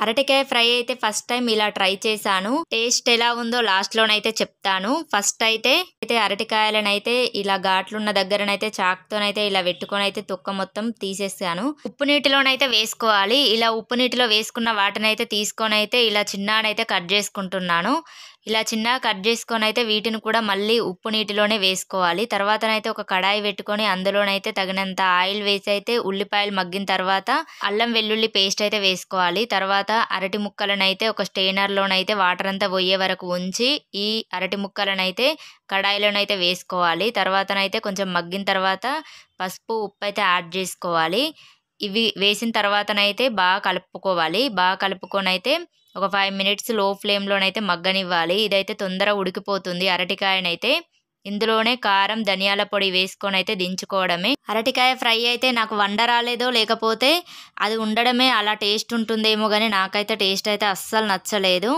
అరటికాయ ఫ్రై అయితే first time ఇలా ట్రై చేశాను. టేస్ట్ ఎలా ఉందో లాస్ట్ లోనైతే చెప్తాను. ఫస్ట్ అయితే అరటికాయలనైతే ఇలా ఘాట్లున్న దగ్గరనైతే చాక్తోనైతే ఇలా పెట్టుకొని అయితే తొక్క మొత్తం తీసేసాను. ఉప్పు నీటిలోనైతే వేసుకోవాలి. ఇలా ఉప్పు నీటిలో వేసుకున్న వాటినైతే తీసుకొని అయితే ఇలా చిన్ననైతే కట్ చేసుకుంటున్నాను. ఇలా చిన్నగా కట్ చేసుకొని అయితే వీటిని కూడా మళ్ళీ ఉప్పు నీటిలోనే వేసుకోవాలి. తర్వాతనైతే ఒక కడాయి పెట్టుకొని అందులోనైతే తగినంత ఆయిల్ వేసి అయితే ఉల్లిపాయలు మగ్గిన తర్వాత అల్లం వెల్లుల్లి పేస్ట్ అయితే వేసుకోవాలి. తర్వాత అరటి ముక్కలనైతే ఒక స్టెయినర్లోనైతే వాటర్ అంతా పోయే వరకు ఉంచి ఈ అరటి ముక్కలనైతే కడాయిలోనైతే వేసుకోవాలి. తర్వాతనైతే కొంచెం మగ్గిన తర్వాత పసుపు ఉప్పు అయితే యాడ్ చేసుకోవాలి. ఇవి వేసిన తర్వాతనైతే బాగా కలుపుకోవాలి. బాగా కలుపుకొని అయితే ఒక 5 మినిట్స్ లో ఫ్లేమ్లోనైతే మగ్గనివ్వాలి. ఇదైతే తొందరగా ఉడికిపోతుంది అరటికాయనైతే. ఇందులోనే కారం ధనియాల పొడి వేసుకొని అయితే దించుకోవడమే. అరటికాయ ఫ్రై అయితే నాకు వండ రాలేదో లేకపోతే అది ఉండడమే అలా టేస్ట్ ఉంటుందేమో కానీ నాకైతే టేస్ట్ అయితే అస్సలు నచ్చలేదు.